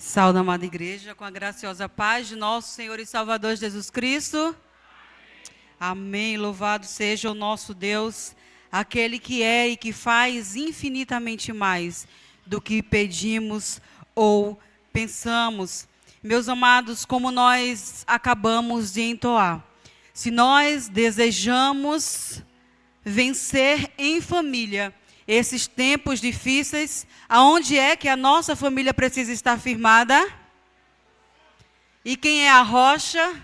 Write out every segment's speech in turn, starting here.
Saúde, amada igreja, com a graciosa paz de nosso Senhor e Salvador Jesus Cristo. Amém. Louvado seja o nosso Deus, aquele que é e que faz infinitamente mais do que pedimos ou pensamos. Meus amados, como nós acabamos de entoar, se nós desejamos vencer em família esses tempos difíceis, aonde é que a nossa família precisa estar firmada? E quem é a rocha?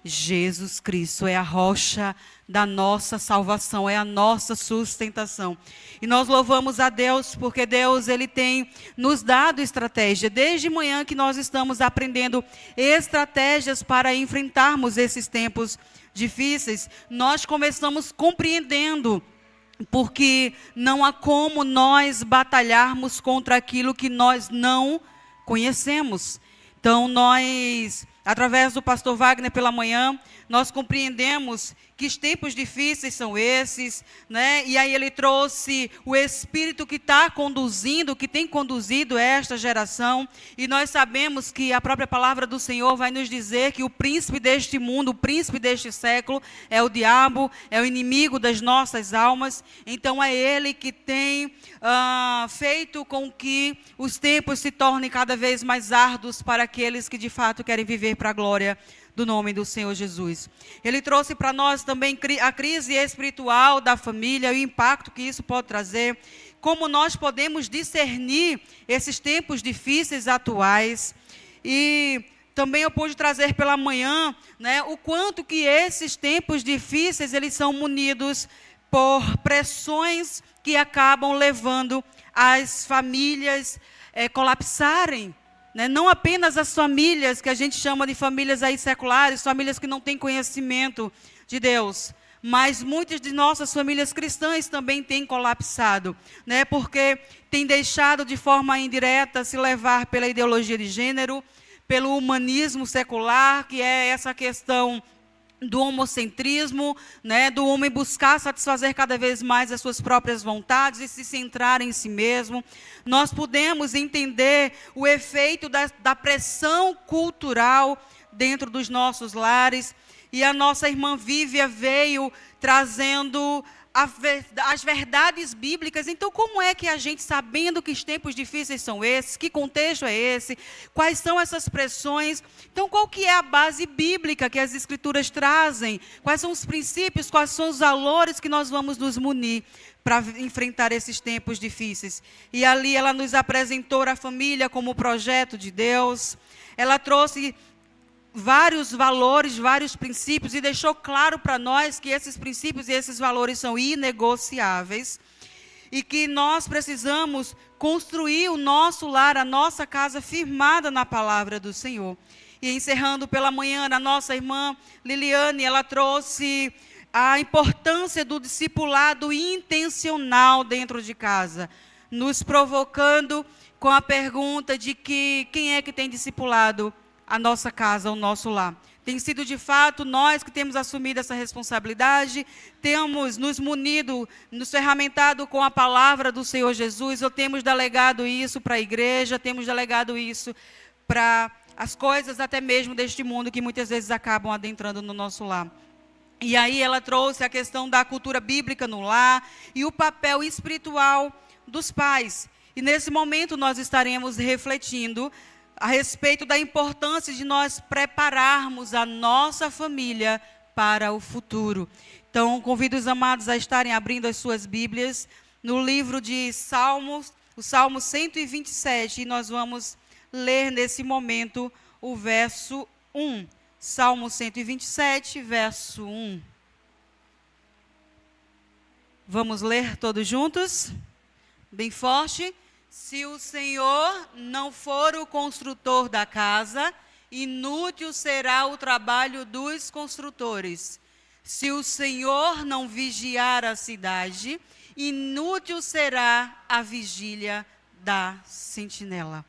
Jesus Cristo é a rocha da nossa salvação, é a nossa sustentação. E nós louvamos a Deus, porque Deus, Ele tem nos dado estratégia. Desde manhã que nós estamos aprendendo estratégias para enfrentarmos esses tempos difíceis, nós começamos compreendendo porque não há como nós batalharmos contra aquilo que nós não conhecemos. Então, nós, através do pastor Wagner pela manhã, nós compreendemos que os tempos difíceis são esses, né? E aí ele trouxe o Espírito que está conduzindo, que tem conduzido esta geração. E nós sabemos que a própria palavra do Senhor vai nos dizer que o príncipe deste mundo, o príncipe deste século, é o diabo, é o inimigo das nossas almas. Então é ele que tem feito com que os tempos se tornem cada vez mais árduos para aqueles que de fato querem viver para a glória do nome do Senhor Jesus. Ele trouxe para nós também a crise espiritual da família, o impacto que isso pode trazer, como nós podemos discernir esses tempos difíceis atuais. E também eu pude trazer pela manhã, né, o quanto que esses tempos difíceis, eles são munidos por pressões que acabam levando as famílias colapsarem. Né? Não apenas as famílias que a gente chama de famílias aí seculares, famílias que não têm conhecimento de Deus, mas muitas de nossas famílias cristãs também têm colapsado, né? Porque têm deixado de forma indireta se levar pela ideologia de gênero, pelo humanismo secular, que é essa questão do homocentrismo, né, do homem buscar satisfazer cada vez mais as suas próprias vontades e se centrar em si mesmo. Nós podemos entender o efeito da pressão cultural dentro dos nossos lares, e a nossa irmã Vívia veio trazendo as verdades bíblicas. Então, como é que a gente, sabendo que os tempos difíceis são esses, que contexto é esse, quais são essas pressões, então qual que é a base bíblica que as escrituras trazem, quais são os princípios, quais são os valores que nós vamos nos munir para enfrentar esses tempos difíceis? E ali ela nos apresentou a família como projeto de Deus, ela trouxe vários valores, vários princípios, e deixou claro para nós que esses princípios e esses valores são inegociáveis e que nós precisamos construir o nosso lar, a nossa casa firmada na palavra do Senhor. E encerrando pela manhã, a nossa irmã Liliane, ela trouxe a importância do discipulado intencional dentro de casa, nos provocando com a pergunta de que quem é que tem discipulado a nossa casa, o nosso lar. Tem sido de fato nós que temos assumido essa responsabilidade, temos nos munido, nos ferramentado com a palavra do Senhor Jesus, ou temos delegado isso para a igreja, temos delegado isso para as coisas até mesmo deste mundo que muitas vezes acabam adentrando no nosso lar. E aí ela trouxe a questão da cultura bíblica no lar e o papel espiritual dos pais. E nesse momento nós estaremos refletindo a respeito da importância de nós prepararmos a nossa família para o futuro. Então, convido os amados a estarem abrindo as suas Bíblias no livro de Salmos, o Salmo 127, e nós vamos ler nesse momento o verso 1. Salmo 127, verso 1. Vamos ler todos juntos? Bem forte. Se o Senhor não for o construtor da casa, inútil será o trabalho dos construtores. Se o Senhor não vigiar a cidade, inútil será a vigília da sentinela.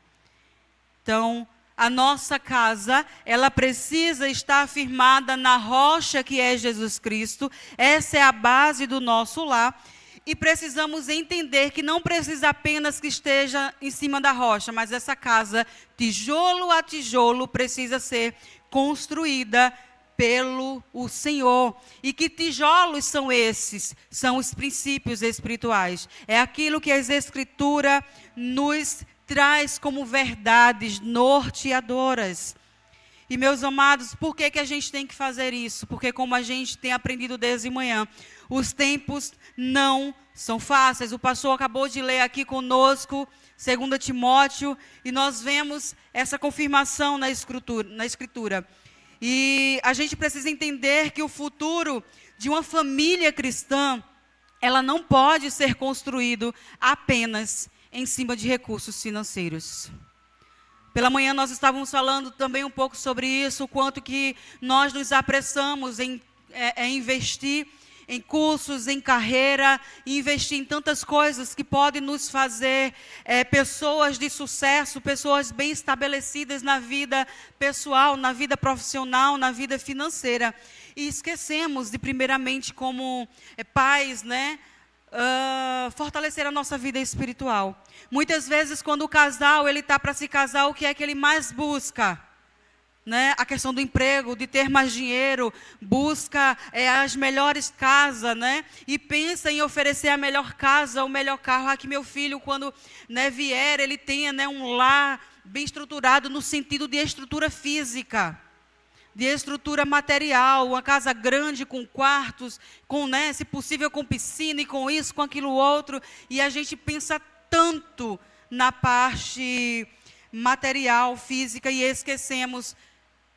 Então, a nossa casa, ela precisa estar firmada na rocha que é Jesus Cristo. Essa é a base do nosso lar. e precisamos entender que não precisa apenas que esteja em cima da rocha, mas essa casa, tijolo a tijolo, precisa ser construída pelo o Senhor. E que tijolos são esses? São os princípios espirituais. É aquilo que as Escrituras nos traz como verdades norteadoras. E, meus amados, por que a gente tem que fazer isso? Porque, como a gente tem aprendido desde manhã, os tempos não são fáceis. O pastor acabou de ler aqui conosco 2 Timóteo, e nós vemos essa confirmação na Escritura. E a gente precisa entender que o futuro de uma família cristã, ela não pode ser construído apenas em cima de recursos financeiros. Pela manhã nós estávamos falando também um pouco sobre isso, o quanto que nós nos apressamos em investir em cursos, em carreira, investir em tantas coisas que podem nos fazer pessoas de sucesso, pessoas bem estabelecidas na vida pessoal, na vida profissional, na vida financeira. E esquecemos de, primeiramente, como pais, né? Fortalecer a nossa vida espiritual. Muitas vezes, quando o casal ele está para se casar, o que é que ele mais busca? Né? A questão do emprego, de ter mais dinheiro, busca as melhores casas, né? E pensa em oferecer a melhor casa, o melhor carro, que meu filho, quando, né, vier, ele tenha, né, um lar bem estruturado no sentido de estrutura física, de estrutura material, uma casa grande com quartos, com, né, se possível com piscina e com isso, com aquilo outro. E a gente pensa tanto na parte material, física, e esquecemos.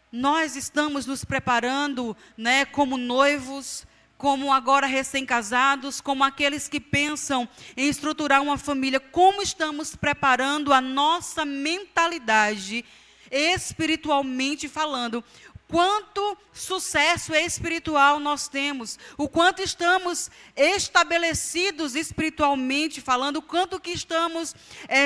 Nós estamos nos preparando, né, como noivos, como agora recém-casados, como aqueles que pensam em estruturar uma família. Como estamos preparando a nossa mentalidade, espiritualmente falando? Quanto sucesso espiritual nós temos, o quanto estamos estabelecidos espiritualmente falando, o quanto que estamos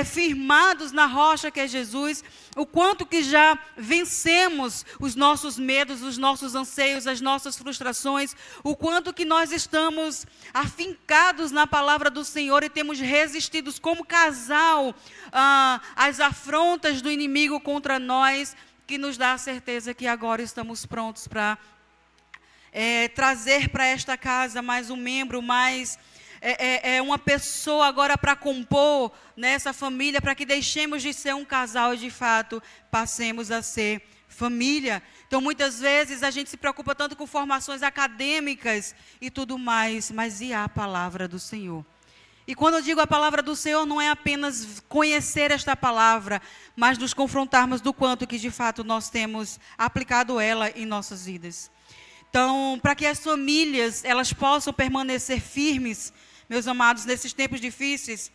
firmados na rocha que é Jesus, o quanto que já vencemos os nossos medos, os nossos anseios, as nossas frustrações, o quanto que nós estamos afincados na palavra do Senhor e temos resistido como casal às afrontas do inimigo contra nós, que nos dá a certeza que agora estamos prontos para trazer para esta casa mais um membro, mais uma pessoa agora para compor nessa família, para que deixemos de ser um casal e de fato passemos a ser família. Então, muitas vezes a gente se preocupa tanto com formações acadêmicas e tudo mais, mas e a palavra do Senhor? E quando eu digo a palavra do Senhor, não é apenas conhecer esta palavra, mas nos confrontarmos do quanto que de fato nós temos aplicado ela em nossas vidas. Então, para que as famílias elas possam permanecer firmes, meus amados, nesses tempos difíceis,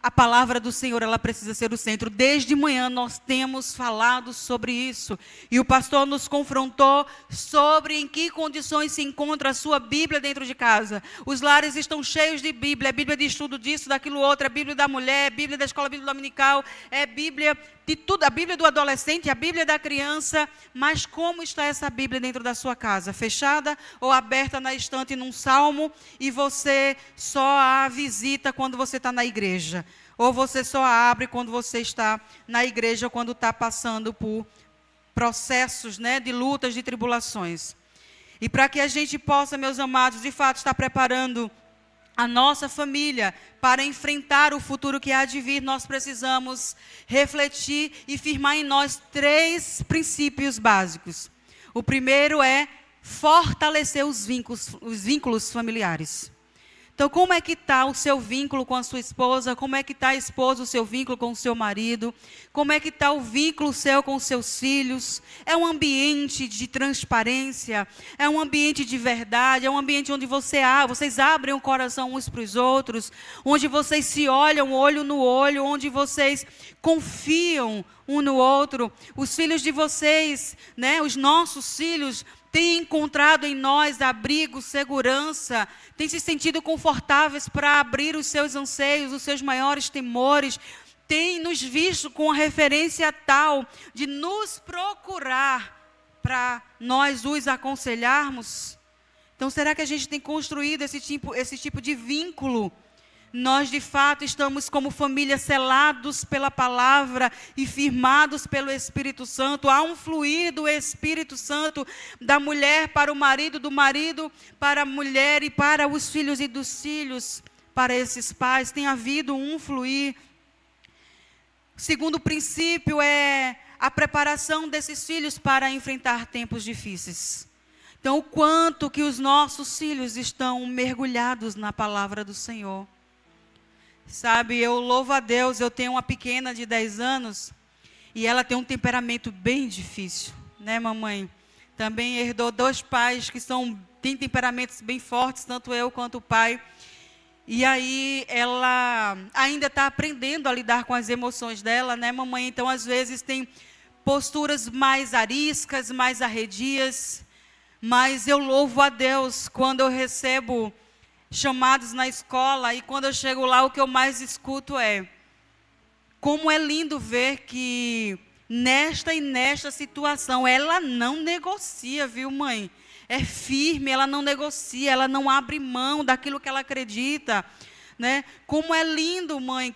a palavra do Senhor, ela precisa ser o centro. Desde manhã nós temos falado sobre isso. E o pastor nos confrontou sobre em que condições se encontra a sua Bíblia dentro de casa. Os lares estão cheios de Bíblia. É Bíblia de estudo disso, daquilo outro. É Bíblia da mulher, é Bíblia da escola bíblica dominical. É Bíblia de tudo. A Bíblia do adolescente, a Bíblia da criança. Mas como está essa Bíblia dentro da sua casa? Fechada ou aberta na estante num salmo e você só a visita quando você está na igreja? Ou você só abre quando você está na igreja, quando está passando por processos, né, de lutas, de tribulações. E para que a gente possa, meus amados, de fato estar preparando a nossa família para enfrentar o futuro que há de vir, nós precisamos refletir e firmar em nós 3 princípios básicos. O primeiro é fortalecer os vínculos familiares. Então, como é que está o seu vínculo com a sua esposa? Como é que está a esposa, o seu vínculo com o seu marido? Como é que está o vínculo seu com os seus filhos? É um ambiente de transparência? É um ambiente de verdade? É um ambiente onde vocês abrem o coração uns para os outros? Onde vocês se olham olho no olho? Onde vocês confiam um no outro? Os filhos de vocês, né, os nossos filhos, têm encontrado em nós abrigo, segurança, têm se sentido confortáveis para abrir os seus anseios, os seus maiores temores, têm nos visto com a referência tal de nos procurar para nós os aconselharmos. Então, será que a gente tem construído esse tipo de vínculo? Nós, de fato, estamos como família selados pela palavra e firmados pelo Espírito Santo. Há um fluir do Espírito Santo da mulher para o marido, do marido para a mulher e para os filhos e dos filhos para esses pais. Tem havido um fluir. O segundo princípio é a preparação desses filhos para enfrentar tempos difíceis. Então, o quanto que os nossos filhos estão mergulhados na palavra do Senhor. Sabe, eu louvo a Deus, eu tenho uma pequena de 10 anos e ela tem um temperamento bem difícil, né, mamãe? Também herdou 2 pais que têm temperamentos bem fortes, tanto eu quanto o pai. E aí ela ainda está aprendendo a lidar com as emoções dela, né, mamãe? Então, às vezes, tem posturas mais ariscas, mais arredias. Mas eu louvo a Deus quando eu recebo chamados na escola e quando eu chego lá, o que eu mais escuto é: como é lindo ver que nesta situação ela não negocia, viu, mãe? É firme, ela não negocia, ela não abre mão daquilo que ela acredita, né? Como é lindo, mãe,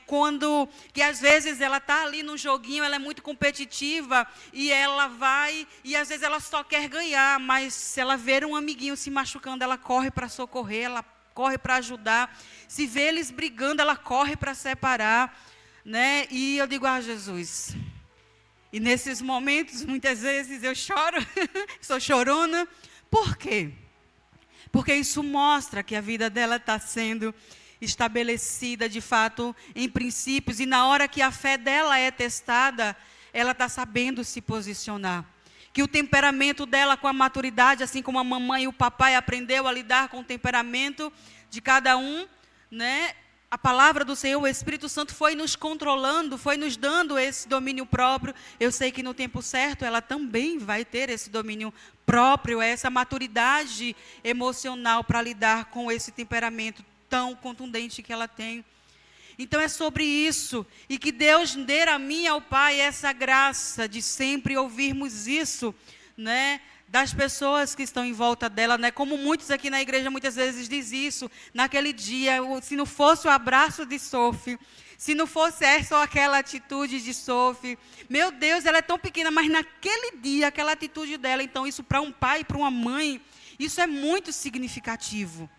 que às vezes ela está ali no joguinho, ela é muito competitiva e ela vai, e às vezes ela só quer ganhar, mas se ela ver um amiguinho se machucando, ela corre para socorrer, ela corre para ajudar. Se vê eles brigando, ela corre para separar, né? E eu digo: Jesus. E nesses momentos, muitas vezes eu choro, sou chorona. Por quê? Porque isso mostra que a vida dela está sendo estabelecida, de fato, em princípios. E na hora que a fé dela é testada, ela está sabendo se posicionar. Que o temperamento dela com a maturidade, assim como a mamãe e o papai aprendeu a lidar com o temperamento de cada um, né? A palavra do Senhor, o Espírito Santo foi nos controlando, foi nos dando esse domínio próprio. Eu sei que no tempo certo ela também vai ter esse domínio próprio, essa maturidade emocional para lidar com esse temperamento tão contundente que ela tem. Então é sobre isso, e que Deus dê a mim e ao Pai essa graça de sempre ouvirmos isso, né, das pessoas que estão em volta dela, né, como muitos aqui na igreja muitas vezes dizem isso, naquele dia, se não fosse o abraço de Sophie, se não fosse só aquela atitude de Sophie, meu Deus, ela é tão pequena, mas naquele dia, aquela atitude dela, então isso para um pai e para uma mãe, isso é muito significativo,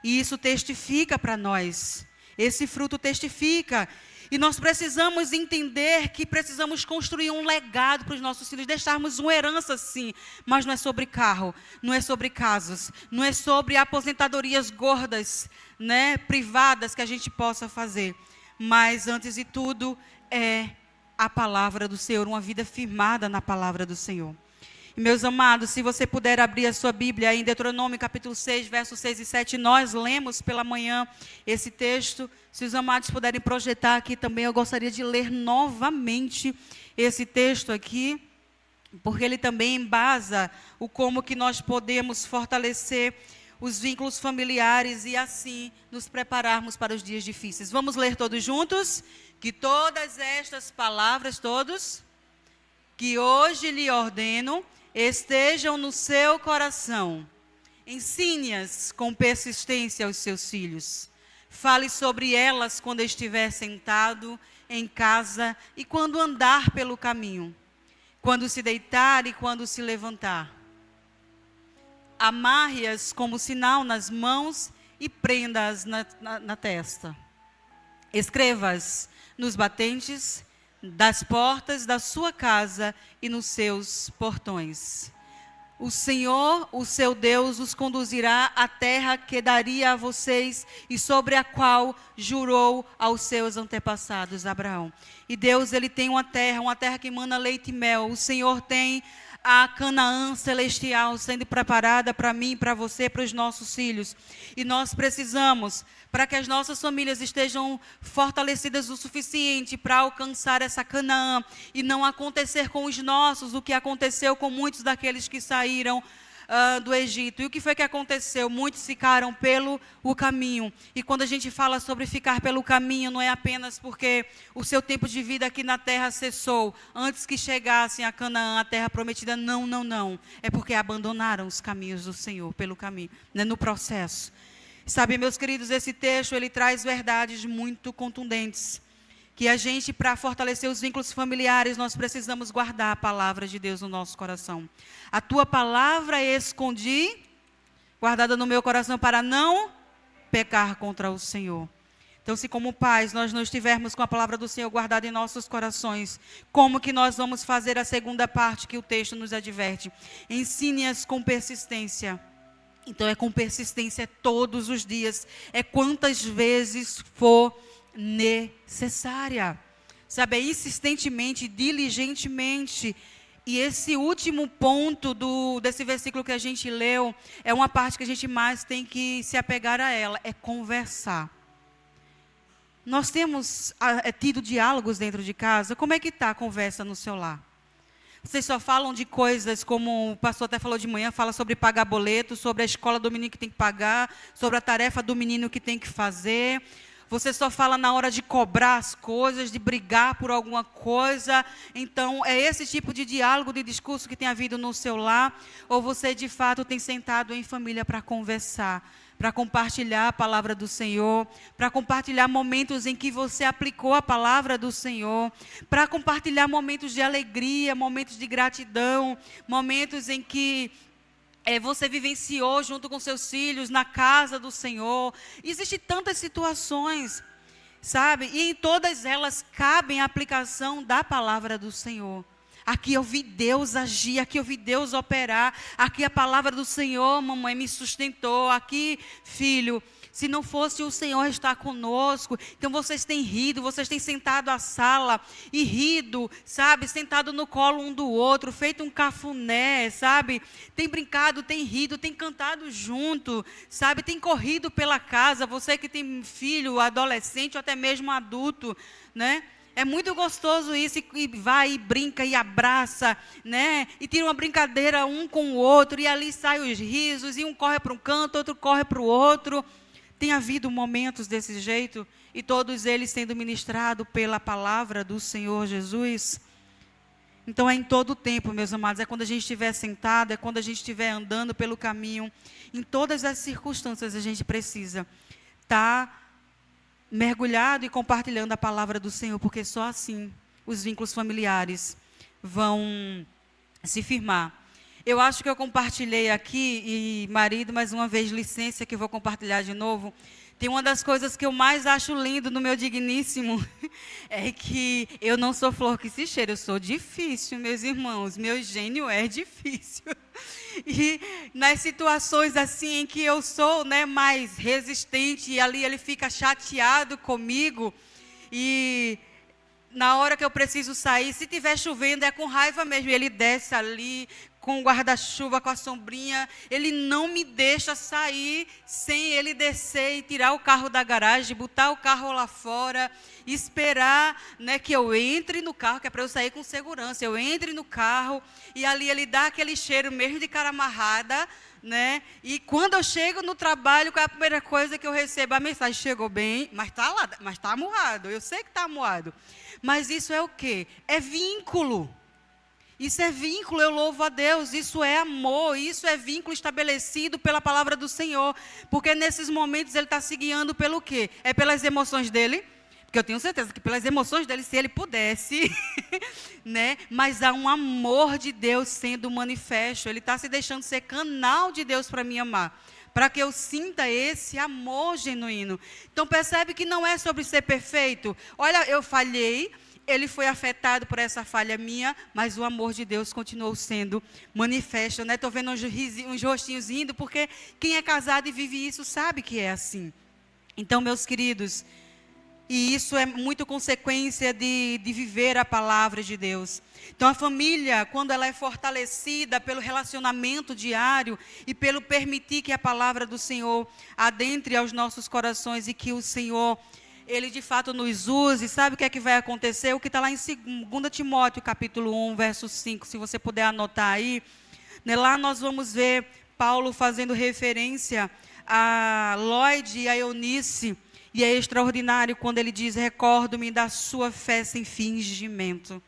e isso testifica para nós. Esse fruto testifica. E nós precisamos entender que precisamos construir um legado para os nossos filhos, deixarmos uma herança, sim, mas não é sobre carro, não é sobre casas, não é sobre aposentadorias gordas, né, privadas que a gente possa fazer. Mas, antes de tudo, é a palavra do Senhor, uma vida firmada na palavra do Senhor. E, meus amados, se você puder abrir a sua Bíblia em Deuteronômio capítulo 6, versos 6 e 7, nós lemos pela manhã esse texto. Se os amados puderem projetar aqui também, eu gostaria de ler novamente esse texto aqui, porque ele também embasa o como que nós podemos fortalecer os vínculos familiares e assim nos prepararmos para os dias difíceis. Vamos ler todos juntos? Que todas estas palavras, todos, que hoje lhe ordeno, estejam no seu coração. Ensine-as com persistência aos seus filhos. Fale sobre elas quando estiver sentado em casa e quando andar pelo caminho, quando se deitar e quando se levantar. Amarre-as como sinal nas mãos e prenda-as na testa. Escreva-as nos batentes das portas da sua casa e nos seus portões. O Senhor, o seu Deus, os conduzirá à terra que daria a vocês e sobre a qual jurou aos seus antepassados, Abraão. E Deus, ele tem uma terra que emana leite e mel. O Senhor tem a Canaã celestial sendo preparada para mim, para você, para os nossos filhos. E nós precisamos, para que as nossas famílias estejam fortalecidas o suficiente para alcançar essa Canaã e não acontecer com os nossos o que aconteceu com muitos daqueles que saíram do Egito. E o que foi que aconteceu? Muitos ficaram pelo o caminho. E quando a gente fala sobre ficar pelo caminho, não é apenas porque o seu tempo de vida aqui na terra cessou antes que chegassem a Canaã, a terra prometida. Não, não, não. É porque abandonaram os caminhos do Senhor pelo caminho, né, no processo. Sabe, meus queridos, esse texto, ele traz verdades muito contundentes. Que a gente, para fortalecer os vínculos familiares, nós precisamos guardar a palavra de Deus no nosso coração. A tua palavra escondi, guardada no meu coração, para não pecar contra o Senhor. Então, se como pais nós não estivermos com a palavra do Senhor guardada em nossos corações, como que nós vamos fazer a segunda parte que o texto nos adverte? Ensine-as com persistência. Então, é com persistência todos os dias, é quantas vezes for necessária, sabe, é insistentemente, diligentemente. E esse último ponto desse versículo que a gente leu, é uma parte que a gente mais tem que se apegar a ela, é conversar. Nós temos tido diálogos dentro de casa. Como é que está a conversa no seu lar? Vocês só falam de coisas, como o pastor até falou de manhã, fala sobre pagar boleto, sobre a escola do menino que tem que pagar, sobre a tarefa do menino que tem que fazer. Você só fala na hora de cobrar as coisas, de brigar por alguma coisa. Então, é esse tipo de diálogo, de discurso que tem havido no seu lar? Ou você, de fato, tem sentado em família para conversar, para compartilhar a palavra do Senhor, para compartilhar momentos em que você aplicou a palavra do Senhor, para compartilhar momentos de alegria, momentos de gratidão, momentos em que você vivenciou junto com seus filhos na casa do Senhor. Existem tantas situações, sabe? E em todas elas cabem a aplicação da palavra do Senhor. Aqui eu vi Deus agir, aqui eu vi Deus operar, aqui a palavra do Senhor, mamãe, me sustentou, aqui, filho, se não fosse o Senhor estar conosco. Então vocês têm rido, vocês têm sentado à sala e rido, sabe, sentado no colo um do outro, feito um cafuné, sabe, tem brincado, tem rido, tem cantado junto, sabe, tem corrido pela casa. Você que tem filho, adolescente ou até mesmo adulto, né? É muito gostoso isso, e vai e brinca e abraça, né? E tira uma brincadeira um com o outro, e ali saem os risos, e um corre para um canto, outro corre para o outro. Tem havido momentos desse jeito, e todos eles sendo ministrados pela palavra do Senhor Jesus. Então é em todo o tempo, meus amados, é quando a gente estiver sentado, é quando a gente estiver andando pelo caminho, em todas as circunstâncias a gente precisa estar mergulhado e compartilhando a palavra do Senhor, porque só assim os vínculos familiares vão se firmar. Eu acho que eu compartilhei aqui, e marido, mais uma vez, licença que eu vou compartilhar de novo. Tem uma das coisas que eu mais acho lindo no meu digníssimo, é que eu não sou flor que se cheira, eu sou difícil, meus irmãos, meu gênio é difícil. E nas situações assim em que eu sou, né, mais resistente, e ali ele fica chateado comigo, e na hora que eu preciso sair, se estiver chovendo, é com raiva mesmo, ele desce ali com o guarda-chuva, com a sombrinha, ele não me deixa sair sem ele descer e tirar o carro da garagem, botar o carro lá fora, esperar, né, que eu entre no carro, que é para eu sair com segurança. Eu entre no carro e ali ele dá aquele cheiro mesmo de cara amarrada, né? E quando eu chego no trabalho, qual é a primeira coisa que eu recebo? A mensagem: chegou bem, mas está lá, mas está amuado. Eu sei que está amuado. Mas isso é o quê? É vínculo. Isso é vínculo, eu louvo a Deus. Isso é amor, isso é vínculo estabelecido pela palavra do Senhor. Porque nesses momentos ele está se guiando pelo quê? É pelas emoções dele? Porque eu tenho certeza que pelas emoções dele, se ele pudesse, né? Mas há um amor de Deus sendo manifesto. Ele está se deixando ser canal de Deus para me amar, para que eu sinta esse amor genuíno. Então percebe que não é sobre ser perfeito. Olha, eu falhei, ele foi afetado por essa falha minha, mas o amor de Deus continuou sendo manifesto, né? Estou vendo uns rostinhos rindo, porque quem é casado e vive isso sabe que é assim. Então, meus queridos, e isso é muito consequência de viver a palavra de Deus. Então, a família, quando ela é fortalecida pelo relacionamento diário e pelo permitir que a palavra do Senhor adentre aos nossos corações e que o Senhor, Ele de fato nos use, sabe o que é que vai acontecer? O que está lá em 2 Timóteo, capítulo 1, verso 5, se você puder anotar aí. Lá nós vamos ver Paulo fazendo referência a Lloyd e a Eunice, e é extraordinário quando ele diz: recordo-me da sua fé sem fingimento,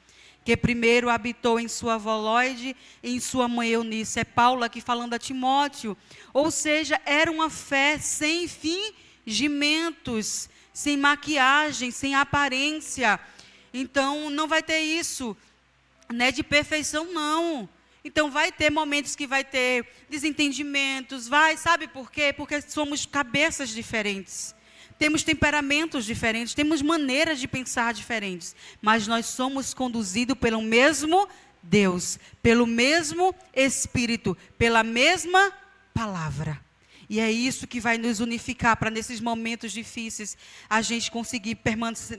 que primeiro habitou em sua avó Lloyd e em sua mãe Eunice. É Paulo aqui falando a Timóteo. Ou seja, era uma fé sem fingimentos, sem maquiagem, sem aparência. Então, não vai ter isso, né, de perfeição, não. Então, vai ter momentos que vai ter desentendimentos, sabe por quê? Porque somos cabeças diferentes. Temos temperamentos diferentes, temos maneiras de pensar diferentes, mas nós somos conduzidos pelo mesmo Deus, pelo mesmo Espírito, pela mesma palavra. E é isso que vai nos unificar para nesses momentos difíceis a gente conseguir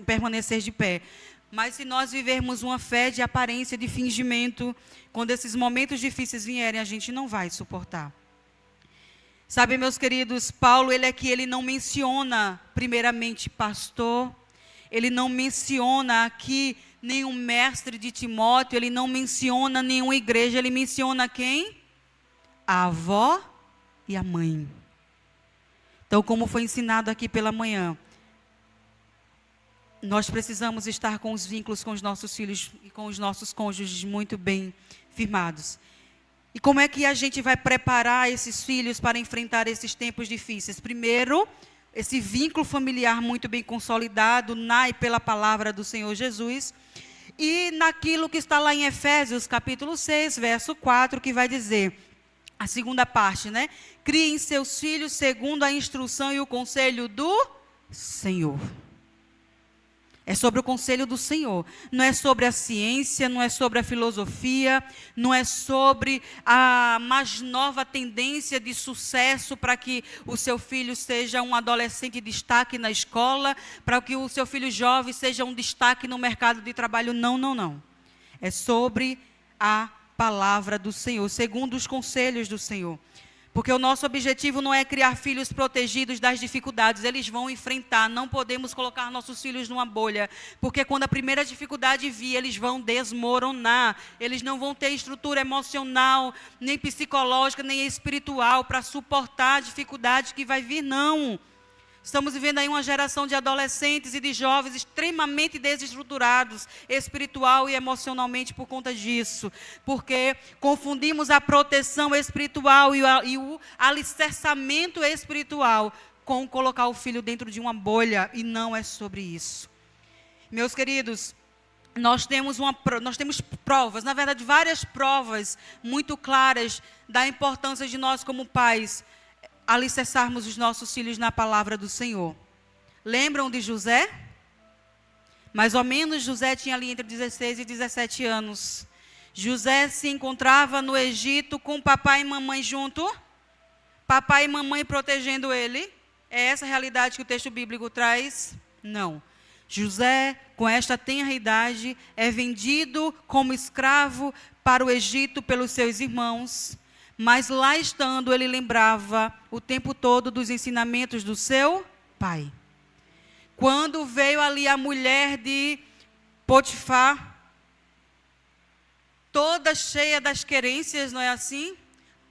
permanecer de pé. Mas se nós vivermos uma fé de aparência, de fingimento, quando esses momentos difíceis vierem, a gente não vai suportar. Sabe, meus queridos, Paulo, ele não menciona primeiramente pastor, ele não menciona aqui nenhum mestre de Timóteo, ele não menciona nenhuma igreja, ele menciona quem? A avó e a mãe. Então, como foi ensinado aqui pela manhã, nós precisamos estar com os vínculos com os nossos filhos e com os nossos cônjuges muito bem firmados. E como é que a gente vai preparar esses filhos para enfrentar esses tempos difíceis? Primeiro, esse vínculo familiar muito bem consolidado na e pela palavra do Senhor Jesus. E naquilo que está lá em Efésios, capítulo 6, verso 4, que vai dizer, a segunda parte, né? Criem seus filhos segundo a instrução e o conselho do Senhor. É sobre o conselho do Senhor. Não é sobre a ciência, não é sobre a filosofia, não é sobre a mais nova tendência de sucesso para que o seu filho seja um adolescente de destaque na escola, para que o seu filho jovem seja um destaque no mercado de trabalho. Não, não, não. É sobre a palavra do Senhor, segundo os conselhos do Senhor. Porque o nosso objetivo não é criar filhos protegidos das dificuldades, eles vão enfrentar, não podemos colocar nossos filhos numa bolha, porque quando a primeira dificuldade vir, eles vão desmoronar, eles não vão ter estrutura emocional, nem psicológica, nem espiritual, para suportar a dificuldade que vai vir, não. Estamos vivendo aí uma geração de adolescentes e de jovens extremamente desestruturados, espiritual e emocionalmente por conta disso. Porque confundimos a proteção espiritual e o alicerçamento espiritual com colocar o filho dentro de uma bolha, e não é sobre isso. Meus queridos, nós temos provas, na verdade várias provas muito claras da importância de nós como pais alicerçarmos os nossos filhos na palavra do Senhor. Lembram de José? Mais ou menos José tinha ali entre 16 e 17 anos. José se encontrava no Egito com papai e mamãe junto. Papai e mamãe protegendo ele. É essa a realidade que o texto bíblico traz? Não. José, com esta tenra idade, é vendido como escravo para o Egito pelos seus irmãos. Mas lá estando, ele lembrava o tempo todo dos ensinamentos do seu pai. Quando veio ali a mulher de Potifar, toda cheia das querências, não é assim?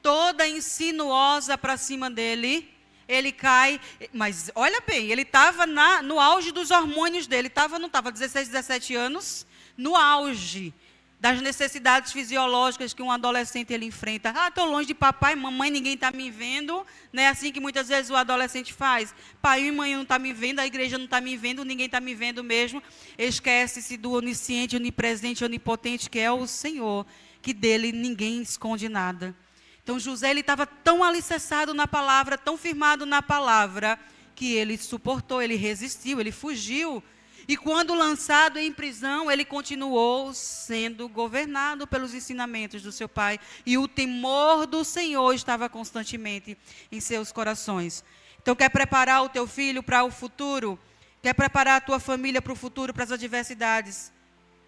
Toda insinuosa para cima dele, ele cai. Mas olha bem, ele estava no auge dos hormônios dele, não estava 16, 17 anos, no auge das necessidades fisiológicas que um adolescente ele enfrenta. Estou longe de papai, mamãe, ninguém está me vendo. Não é assim que muitas vezes o adolescente faz. Pai e mãe não estão me vendo, a igreja não está me vendo, ninguém está me vendo mesmo. Esquece-se do onisciente, onipresente, onipotente, que é o Senhor, que dele ninguém esconde nada. Então José estava tão alicerçado na palavra, tão firmado na palavra, que ele suportou, ele resistiu, ele fugiu. E quando lançado em prisão, ele continuou sendo governado pelos ensinamentos do seu pai. E o temor do Senhor estava constantemente em seus corações. Então, quer preparar o teu filho para o futuro? Quer preparar a tua família para o futuro, para as adversidades?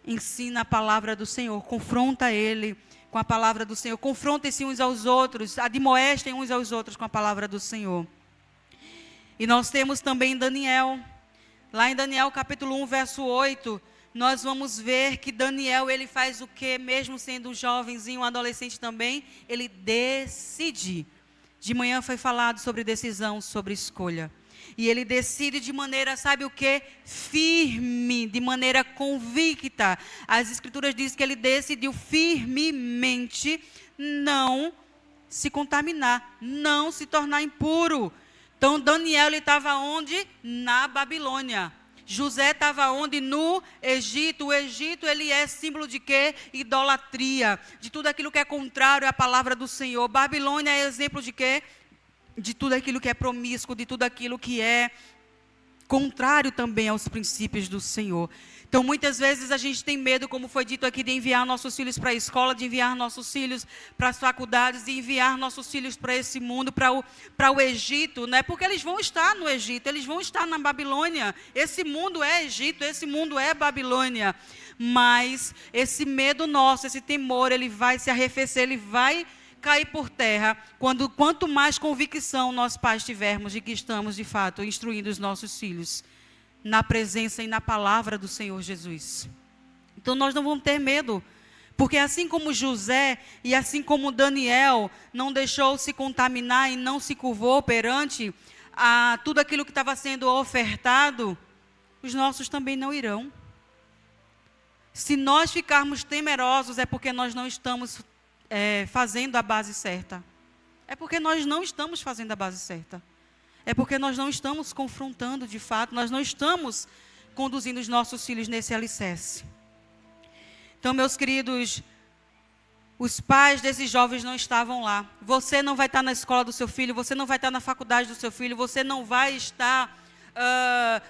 Ensina a palavra do Senhor, confronta ele com a palavra do Senhor. Confrontem-se uns aos outros, admoestem uns aos outros com a palavra do Senhor. E nós temos também Daniel. Lá em Daniel capítulo 1, verso 8, nós vamos ver que Daniel, ele faz o quê? Mesmo sendo um jovenzinho, um adolescente também, ele decide. De manhã foi falado sobre decisão, sobre escolha. E ele decide de maneira, sabe o quê? Firme, de maneira convicta. As escrituras dizem que ele decidiu firmemente não se contaminar, não se tornar impuro. Então Daniel, ele estava onde? Na Babilônia. José estava onde? No Egito. O Egito, ele é símbolo de quê? Idolatria, de tudo aquilo que é contrário à palavra do Senhor. Babilônia é exemplo de quê? De tudo aquilo que é promíscuo, de tudo aquilo que é contrário também aos princípios do Senhor. Então, muitas vezes a gente tem medo, como foi dito aqui, de enviar nossos filhos para a escola, de enviar nossos filhos para as faculdades, de enviar nossos filhos para esse mundo, para o Egito, né? Porque eles vão estar no Egito, eles vão estar na Babilônia. Esse mundo é Egito, esse mundo é Babilônia. Mas esse medo nosso, esse temor, ele vai se arrefecer, ele vai cair por terra, quanto mais convicção nós pais tivermos de que estamos, de fato, instruindo os nossos filhos na presença e na palavra do Senhor Jesus. Então, nós não vamos ter medo, porque assim como José e assim como Daniel não deixou se contaminar e não se curvou perante tudo aquilo que estava sendo ofertado, os nossos também não irão. Se nós ficarmos temerosos, é porque nós não estamos fazendo a base certa. É porque nós não estamos fazendo a base certa. É porque nós não estamos confrontando de fato, nós não estamos conduzindo os nossos filhos nesse alicerce. Então, meus queridos, os pais desses jovens não estavam lá. Você não vai estar na escola do seu filho, você não vai estar na faculdade do seu filho, você não vai estar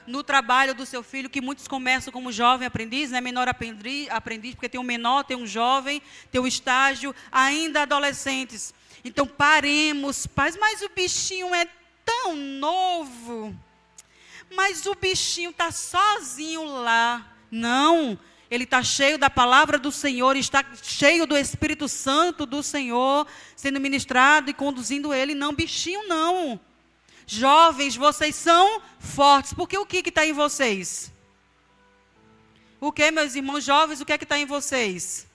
no trabalho do seu filho, que muitos começam como jovem aprendiz, né? Menor aprendiz, porque tem um menor, tem um jovem, tem um estágio, ainda adolescentes. Então paremos, pais, mas o bichinho é tão novo, mas o bichinho está sozinho lá. Não, ele está cheio da palavra do Senhor, está cheio do Espírito Santo do Senhor, sendo ministrado e conduzindo ele. Não, bichinho não. Jovens, vocês são fortes, porque o que está em vocês? O que, meus irmãos jovens, o que é que está em vocês?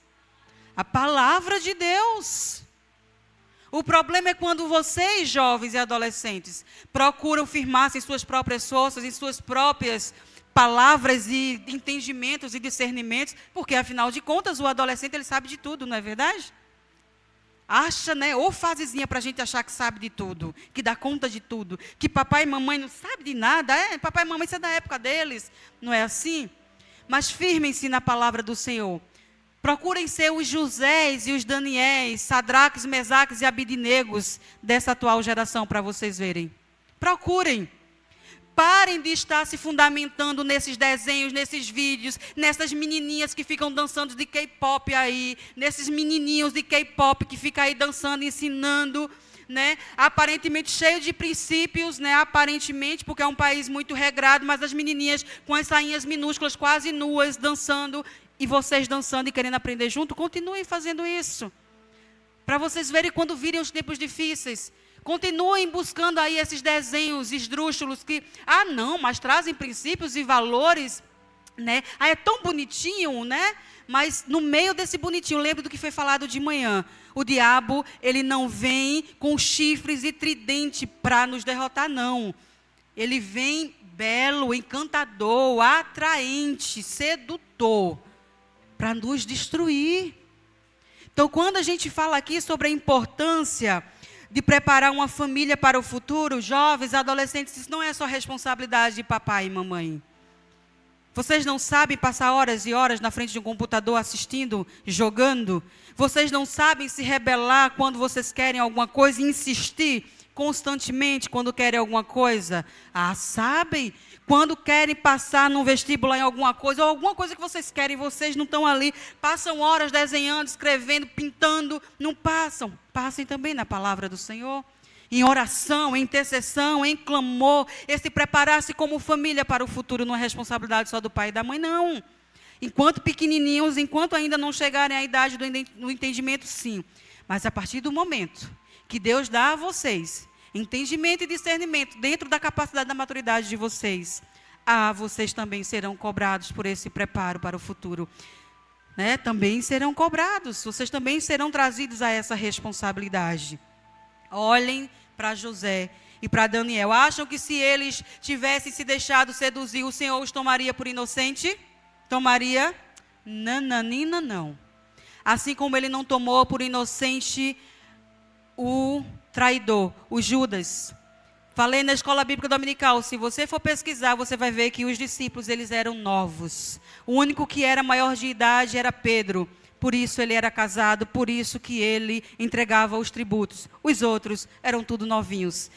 A palavra de Deus. O problema é quando vocês, jovens e adolescentes, procuram firmar-se em suas próprias forças, em suas próprias palavras e entendimentos e discernimentos, porque afinal de contas o adolescente, ele sabe de tudo, não é verdade? Acha, né, ou fasezinha para a gente achar que sabe de tudo, que dá conta de tudo, que papai e mamãe não sabem de nada, papai e mamãe, isso é da época deles, não é assim? Mas firmem-se na palavra do Senhor. Procurem ser os Josés e os Daniéis, Sadraques, Mesaques e Abidinegos dessa atual geração, para vocês verem. Procurem. Parem de estar se fundamentando nesses desenhos, nesses vídeos, nessas menininhas que ficam dançando de K-pop aí, nesses menininhos de K-pop que ficam aí dançando, ensinando, né? Aparentemente cheio de princípios, né? Aparentemente, porque é um país muito regrado, mas as menininhas com as sainhas minúsculas, quase nuas, dançando, e vocês dançando e querendo aprender junto, continuem fazendo isso. Para vocês verem quando virem os tempos difíceis. Continuem buscando aí esses desenhos esdrúxulos que, não, mas trazem princípios e valores, né? É tão bonitinho, né? Mas no meio desse bonitinho, lembre do que foi falado de manhã. O diabo, ele não vem com chifres e tridente para nos derrotar, não. Ele vem belo, encantador, atraente, sedutor, para nos destruir. Então, quando a gente fala aqui sobre a importância de preparar uma família para o futuro, jovens, adolescentes, isso não é só responsabilidade de papai e mamãe. Vocês não sabem passar horas e horas na frente de um computador assistindo, jogando? Vocês não sabem se rebelar quando vocês querem alguma coisa e insistir constantemente quando querem alguma coisa? Sabem? Quando querem passar num vestibular em alguma coisa, ou alguma coisa que vocês querem, vocês não estão ali, passam horas desenhando, escrevendo, pintando, não passam. Passem também na palavra do Senhor, em oração, em intercessão, em clamor, esse preparar-se como família para o futuro não é responsabilidade só do pai e da mãe, não. Enquanto pequenininhos, enquanto ainda não chegarem à idade do entendimento, sim. Mas a partir do momento que Deus dá a vocês entendimento e discernimento dentro da capacidade da maturidade de vocês, vocês também serão cobrados por esse preparo para o futuro. Né? Também serão cobrados, vocês também serão trazidos a essa responsabilidade. Olhem para José e para Daniel. Acham que se eles tivessem se deixado seduzir, o Senhor os tomaria por inocente? Tomaria? Nananina, não. Assim como ele não tomou por inocente o traidor, o Judas. Falei na escola bíblica dominical, se você for pesquisar, você vai ver que os discípulos, eles eram novos. O único que era maior de idade era Pedro. Por isso ele era casado, por isso que ele entregava os tributos. Os outros eram tudo novinhos.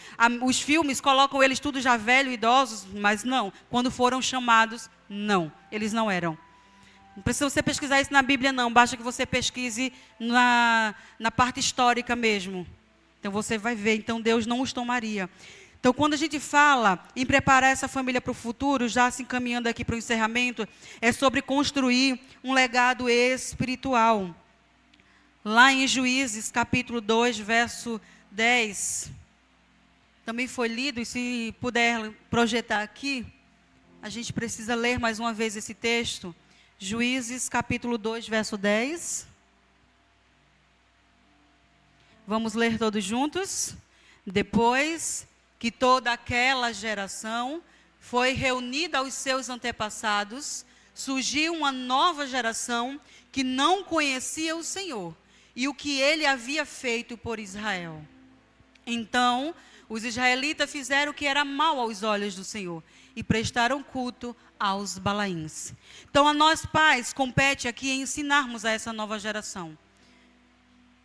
Os filmes colocam eles tudo já velhos, idosos, mas não. Quando foram chamados, não. Eles não eram. Não precisa você pesquisar isso na Bíblia, não. Basta que você pesquise na parte histórica mesmo. Então você vai ver. Então Deus não os tomaria. Então, quando a gente fala em preparar essa família para o futuro, já se encaminhando aqui para o encerramento, é sobre construir um legado espiritual. Lá em Juízes, capítulo 2, verso 10, também foi lido, e se puder projetar aqui, a gente precisa ler mais uma vez esse texto. Juízes, capítulo 2, verso 10. Vamos ler todos juntos? Depois que toda aquela geração foi reunida aos seus antepassados, surgiu uma nova geração que não conhecia o Senhor e o que ele havia feito por Israel. Então, os israelitas fizeram o que era mal aos olhos do Senhor e prestaram culto aos Balaíns. Então, a nós pais compete aqui ensinarmos a essa nova geração.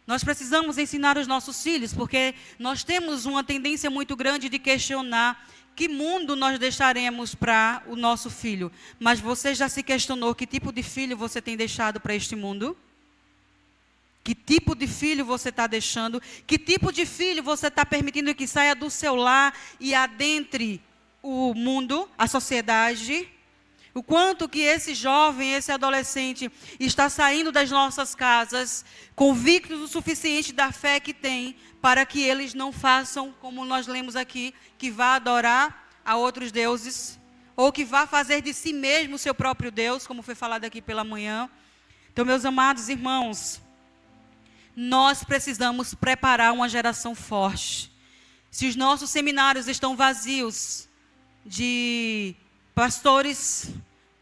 Nós precisamos ensinar os nossos filhos, porque nós temos uma tendência muito grande de questionar que mundo nós deixaremos para o nosso filho. Mas você já se questionou que tipo de filho você tem deixado para este mundo? Que tipo de filho você está deixando? Que tipo de filho você está permitindo que saia do seu lar e adentre o mundo, a sociedade? O quanto que esse jovem, esse adolescente está saindo das nossas casas convictos o suficiente da fé que tem para que eles não façam, como nós lemos aqui, que vá adorar a outros deuses, ou que vá fazer de si mesmo o seu próprio Deus, como foi falado aqui pela manhã. Então, meus amados irmãos, nós precisamos preparar uma geração forte. Se os nossos seminários estão vazios de pastores,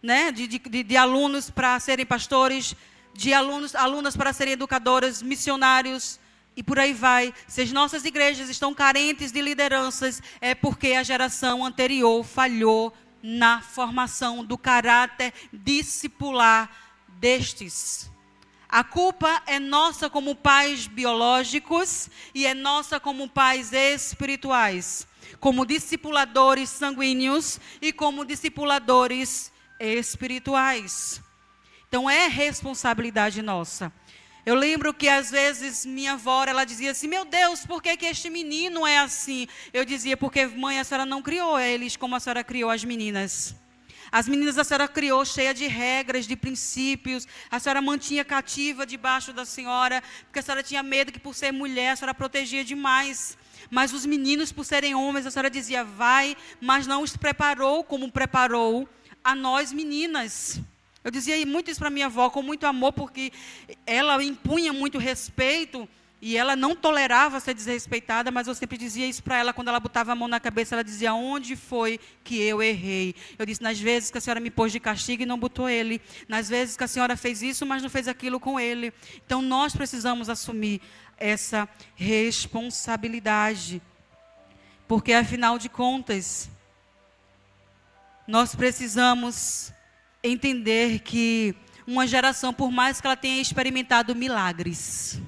né, de alunos para serem pastores, de alunas para serem educadoras, missionários, e por aí vai. Se as nossas igrejas estão carentes de lideranças, é porque a geração anterior falhou na formação do caráter discipular destes. A culpa é nossa como pais biológicos e é nossa como pais espirituais, como discipuladores sanguíneos e como discipuladores espirituais. Então é responsabilidade nossa. Eu lembro que às vezes minha avó, ela dizia assim: meu Deus, por que este menino é assim? Eu dizia: porque mãe, a senhora não criou eles como a senhora criou as meninas. As meninas a senhora criou cheia de regras, de princípios. A senhora mantinha cativa debaixo da senhora, porque a senhora tinha medo que por ser mulher a senhora protegia demais. Mas os meninos, por serem homens, a senhora dizia: vai, mas não os preparou como preparou a nós meninas. Eu dizia muito isso para minha avó, com muito amor, porque ela impunha muito respeito e ela não tolerava ser desrespeitada, mas eu sempre dizia isso para ela. Quando ela botava a mão na cabeça, ela dizia: onde foi que eu errei? Eu disse: nas vezes que a senhora me pôs de castigo e não botou ele, nas vezes que a senhora fez isso, mas não fez aquilo com ele. Então nós precisamos assumir essa responsabilidade, porque afinal de contas, nós precisamos entender que uma geração, por mais que ela tenha experimentado milagres,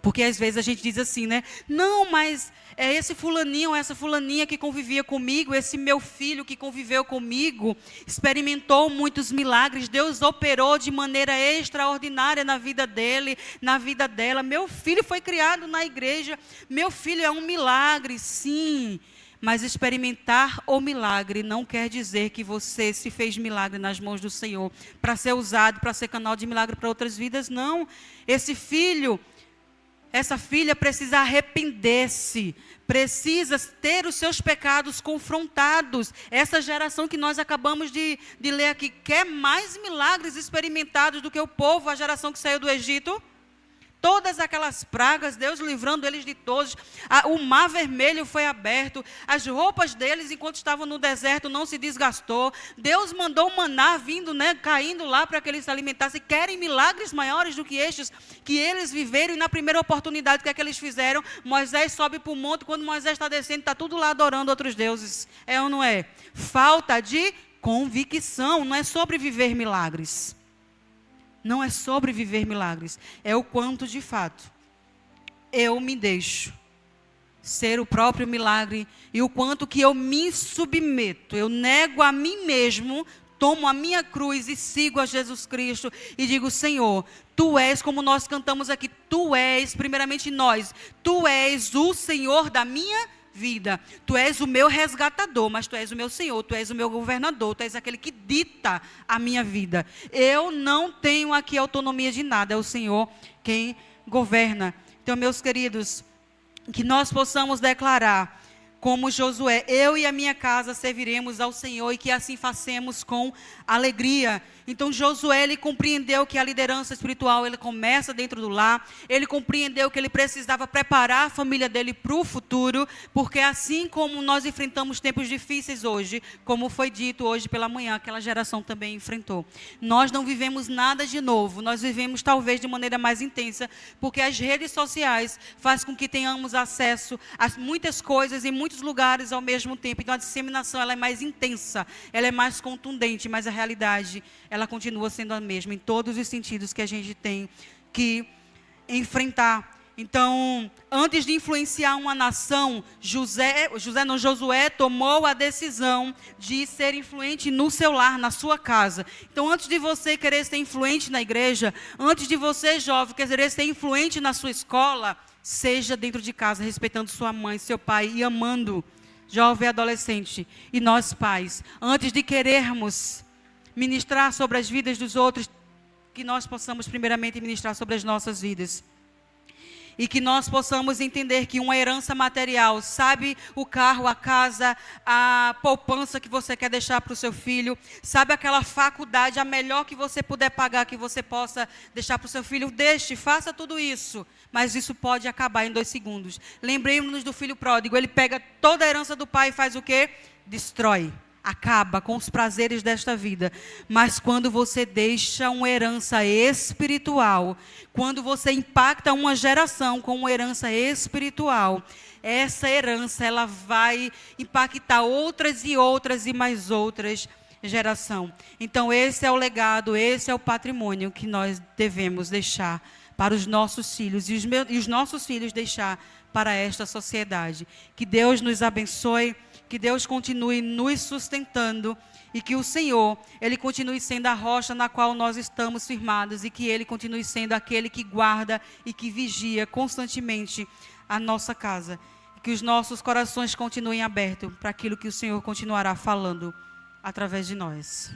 porque às vezes a gente diz assim, né? Não, mas é esse fulaninho ou essa fulaninha que convivia comigo, esse meu filho que conviveu comigo, experimentou muitos milagres, Deus operou de maneira extraordinária na vida dele, na vida dela. Meu filho foi criado na igreja, meu filho é um milagre, sim. Mas experimentar o milagre não quer dizer que você se fez milagre nas mãos do Senhor, para ser usado, para ser canal de milagre para outras vidas, não. Esse filho essa filha precisa arrepender-se, precisa ter os seus pecados confrontados. Essa geração que nós acabamos de ler aqui quer mais milagres experimentados do que o povo, a geração que saiu do Egito. Todas aquelas pragas, Deus livrando eles de todos. O mar vermelho foi aberto. As roupas deles, enquanto estavam no deserto, não se desgastou. Deus mandou o maná vindo, caindo lá para que eles se alimentassem. Querem milagres maiores do que estes que eles viveram. E na primeira oportunidade, o que é que eles fizeram? Moisés sobe para o monte. Quando Moisés está descendo, está tudo lá adorando outros deuses. É ou não é? Falta de convicção. Não é sobre viver milagres. Não é sobre viver milagres, é o quanto de fato eu me deixo ser o próprio milagre e o quanto que eu me submeto, eu nego a mim mesmo, tomo a minha cruz e sigo a Jesus Cristo e digo: Senhor, Tu és, como nós cantamos aqui, Tu és, primeiramente nós, Tu és o Senhor da minha vida. Tu és o meu resgatador, mas Tu és o meu Senhor, Tu és o meu governador, Tu és aquele que dita a minha vida. Eu não tenho aqui autonomia de nada, é o Senhor quem governa. Então, meus queridos, que nós possamos declarar, como Josué: eu e a minha casa serviremos ao Senhor, e que assim façamos com alegria. Então Josué, ele compreendeu que a liderança espiritual, ele começa dentro do lar. Ele compreendeu que ele precisava preparar a família dele para o futuro, porque assim como nós enfrentamos tempos difíceis hoje, como foi dito hoje pela manhã, aquela geração também enfrentou. Nós não vivemos nada de novo, nós vivemos talvez de maneira mais intensa, porque as redes sociais fazem com que tenhamos acesso a muitas coisas em muitos lugares ao mesmo tempo. Então a disseminação, ela é mais intensa, ela é mais contundente, mas a realidade, ela continua sendo a mesma em todos os sentidos que a gente tem que enfrentar. Então, antes de influenciar uma nação, Josué tomou a decisão de ser influente no seu lar, na sua casa. Então, antes de você querer ser influente na igreja, antes de você, jovem, querer ser influente na sua escola, seja dentro de casa, respeitando sua mãe, seu pai e amando, jovem e adolescente. E nós, pais, antes de querermos ministrar sobre as vidas dos outros, que nós possamos primeiramente ministrar sobre as nossas vidas. E que nós possamos entender que uma herança material, sabe, o carro, a casa, a poupança que você quer deixar para o seu filho, sabe, aquela faculdade, a melhor que você puder pagar, que você possa deixar para o seu filho, deixe, faça tudo isso. Mas isso pode acabar em 2 segundos. Lembremos-nos do filho pródigo, ele pega toda a herança do pai e faz o quê? Destrói. Acaba com os prazeres desta vida. Mas quando você deixa uma herança espiritual, quando você impacta uma geração com uma herança espiritual, essa herança, ela vai impactar outras e mais outras gerações. Então esse é o legado, esse é o patrimônio que nós devemos deixar para os nossos filhos e os nossos filhos deixar para esta sociedade. Que Deus nos abençoe. Que Deus continue nos sustentando e que o Senhor, Ele continue sendo a rocha na qual nós estamos firmados e que Ele continue sendo aquele que guarda e que vigia constantemente a nossa casa. Que os nossos corações continuem abertos para aquilo que o Senhor continuará falando através de nós.